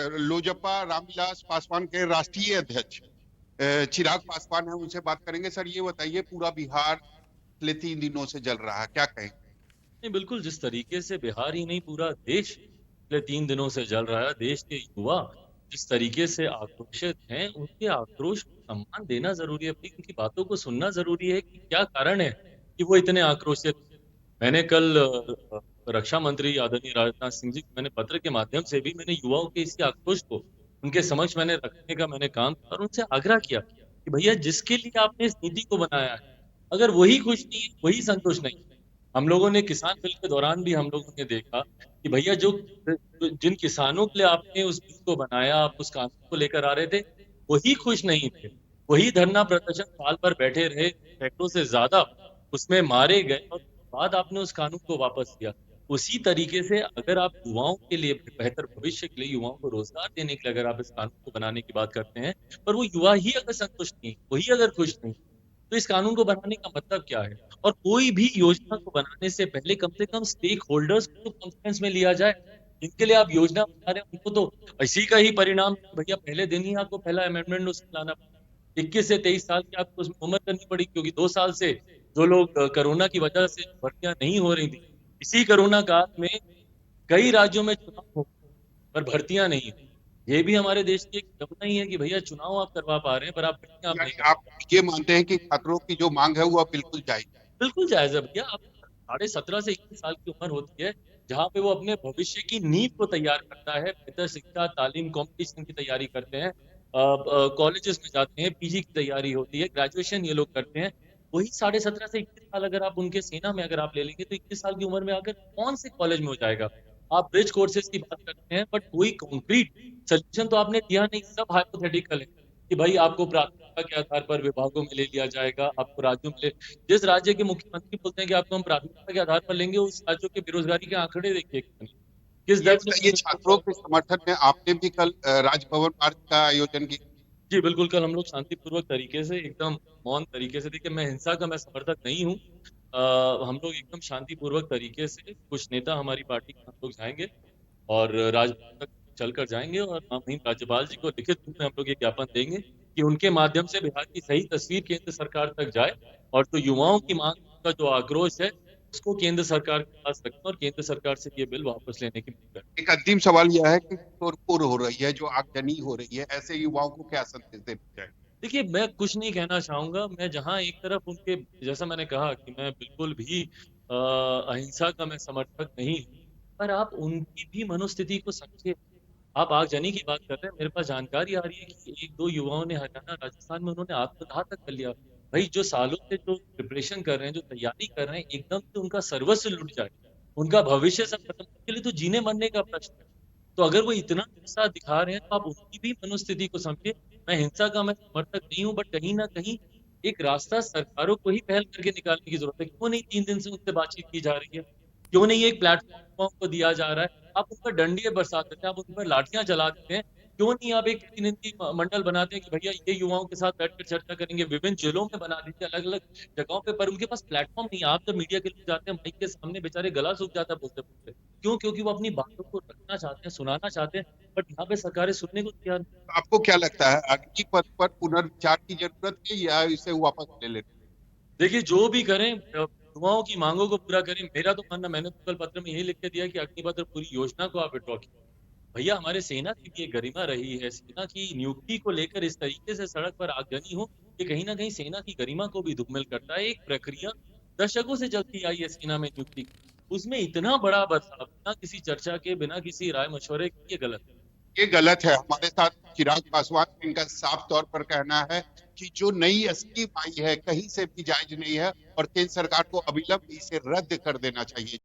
लोजपा रामविलास पासवान के राष्ट्रीय अध्यक्ष चिराग पासवान है, उनसे बात करेंगे। सर ये बताइए, पूरा बिहार पिछले 3 दिनों से जल रहा है, क्या कहें? नहीं, बिल्कुल जिस तरीके से बिहार ही नहीं पूरा देश पिछले 3 दिनों से जल रहा है, देश के युवा जिस तरीके से आक्रोशित हैं, उनके आक्रोश को सम्मान देना जरूरी है, अपनी उनकी बातों को सुनना जरूरी है कि क्या कारण है कि वो इतने आक्रोशित। मैंने कल रक्षा मंत्री आदरणीय राजनाथ सिंह जी को मैंने पत्र के माध्यम से भी मैंने युवाओं के इसी आक्रोश को उनके समक्ष मैंने रखने का मैंने काम किया और उनसे आग्रह किया कि भैया जिसके लिए आपने इस नीति को बनाया है, अगर वही खुश नहीं है, वही संतुष्ट नहीं। हम लोगों ने किसान बिल के दौरान भी हम लोगों ने देखा कि भैया जो जिन किसानों के लिए आपने उस बिल को बनाया, आप उस कानून को लेकर आ रहे थे, वही खुश नहीं थे। वही धरना प्रदर्शन साल भर बैठे रहे, सैकड़ों से ज्यादा उसमें मारे गए और बाद आपने उस कानून को वापस लिया। उसी तरीके से अगर आप युवाओं के लिए बेहतर भविष्य के लिए युवाओं को रोजगार देने के लिए अगर आप इस कानून को बनाने की बात करते हैं, पर वो युवा ही अगर संतुष्ट नहीं, वही अगर खुश नहीं, तो इस कानून को बनाने का मतलब क्या है? और कोई भी योजना को बनाने से पहले कम से कम स्टेक होल्डर्स को कॉन्फ्रेंस में लिया जाए। जिनके लिए आप योजना बना रहे हैं उनको तो इसी का ही परिणाम भैया पहले दिन ही आपको पहला अमेंडमेंट उसमें लाना पड़ा। 21 से 23 साल की आपको उसमें उम्र करनी पड़ी, क्योंकि 2 साल से जो लोग कोरोना की वजह से भर्तियां नहीं हो रही थी, इसी कोरोना काल में कई राज्यों में चुनाव हो पर भर्तियां नहीं हुई। ये भी हमारे देश की एक कमी है कि भैया चुनाव आप करवा पा रहे हैं पर आप भर्तियां आप नहीं यानी कर। आप ये मानते हैं कि छात्रों की जो मांग है वो अब बिल्कुल जायज? बिल्कुल जायज है भैया। आप 17.5 से 21 साल की उम्र होती है जहाँ पे वो अपने भविष्य की नींव को तैयार करता है, बेहतर शिक्षा तालीम कॉम्पिटिशन की तैयारी करते हैं, कॉलेजेस में जाते हैं, पीजी की तैयारी होती है, ग्रेजुएशन ये लोग करते हैं। वही 17.5 से 21 साल अगर आप उनके सेना में अगर आप ले लेंगे तो 21 साल की उम्र में आकर कौन से कॉलेज में हो जाएगा। आप ब्रिज कोर्सेज की बात करते हैं बट कोई कॉन्क्रीट सोल्यूशन तो आपने दिया नहीं, सब हाइपोथेटिकल है कि भाई आपको प्राथमिकता के आधार पर विभागों में ले लिया जाएगा, आपको राज्यों में ले। जिस राज्य के मुख्यमंत्री बोलते हैं कि आपको हम प्राथमिकता के आधार पर लेंगे, उस राज्यों के बेरोजगारी के आंकड़े देखिए किस ये दर से बताइए, छात्रों के समर्थन में आपने भी कल राजभवन मार्च का आयोजन किया? जी बिल्कुल। कल हम लोग शांतिपूर्वक तरीके से एकदम मौन तरीके से, देखिए मैं हिंसा का मैं समर्थक नहीं हूँ। हम लोग एकदम शांतिपूर्वक तरीके से कुछ नेता हमारी पार्टी के हम लोग जाएंगे और राजभवन तक चलकर जाएंगे और वहीं राज्यपाल जी को लिखित रूप में हम लोग ये ज्ञापन देंगे कि उनके माध्यम से बिहार की सही तस्वीर केंद्र सरकार तक जाए और जो युवाओं की मांग का जो आक्रोश है उसको केंद्र सरकार के पास रखें और केंद्र सरकार से ये बिल वापस लेने की मांग करें। एक अंतिम सवाल यह है कि शोरगुल हो रही है, जो आगजनी हो रही है, ऐसे युवाओं को क्या संदेश देना चाहिए? देखिए मैं कुछ नहीं कहना चाहूंगा। मैं जहां एक तरफ उनके, जैसा मैंने कहा कि मैं बिल्कुल भी अहिंसा का मैं समर्थक नहीं हूं, पर आप उनकी भी मनोस्थिति को समझिए। आप आगजनी की बात कर रहे हैं, मेरे पास जानकारी आ रही है कि एक दो युवाओं ने हरियाणा राजस्थान में उन्होंने आत्मदाह तक कर लिया। भाई जो सालों से जो प्रिपरेशन कर रहे हैं, जो तैयारी कर रहे हैं, एकदम से उनका सर्वस्व लुट जाए, उनका भविष्य सब खत्म, के लिए तो जीने मरने का प्रश्न है। तो अगर वो इतना उत्साह दिखा रहे हैं तो आप उनकी भी मनोस्थिति को समझिए। मैं हिंसा का मैं समर्थक नहीं हूँ, बट कहीं ना कहीं एक रास्ता सरकारों को ही पहल करके निकालने की जरूरत है। क्यों नहीं 3 दिन से उनसे बातचीत की जा रही है? क्यों नहीं एक प्लेटफॉर्म को दिया जा रहा है? आप उन पर डंडे बरसा देते हैं, आप उन पर लाठियां चला देते हैं। क्यों नहीं आप एक प्रतिनिधि मंडल बनाते हैं कि भैया ये युवाओं के साथ बैठकर चर्चा करेंगे, विभिन्न जिलों में बना दीजिए अलग अलग जगहों पे, पर उनके पास प्लेटफॉर्म नहीं है। आप जब मीडिया के लोग जाते हैं माइक के सामने, बेचारे गला सूख जाता है बोलते बोलते। क्यों? क्योंकि वो अपनी बातों को रखना चाहते हैं, सुनाना चाहते हैं, बट यहाँ पे सरकारें सुनने को तैयार नहीं। आपको क्या लगता है, अग्नि पथ पर पुनर्विचार की जरूरत है या इसे वापस ले लेना? देखिए जो भी करें युवाओं की मांगों को पूरा करें। मेरा तो मानना, मैंने तो कल पत्र में यही लिख के दिया कि अग्निपथ पूरी योजना को आप विड्रॉ कीजिए। भैया हमारे सेना की भी एक गरिमा रही है, सेना की नियुक्ति को लेकर इस तरीके से सड़क पर आगजनी हो, ये कहीं ना कहीं सेना की गरिमा को भी धूमिल करता है। एक प्रक्रिया दशकों से चलती आई है सेना में नियुक्ति की, उसमें इतना बड़ा बदलाव बिना किसी चर्चा के, बिना किसी राय मशवरे के, ये गलत है। ये गलत है। हमारे साथ चिराग पासवान, इनका साफ तौर पर कहना है कि जो नई स्कीम आई है कहीं से भी जायज नहीं है और केंद्र सरकार को अविलंब इसे रद्द कर देना चाहिए।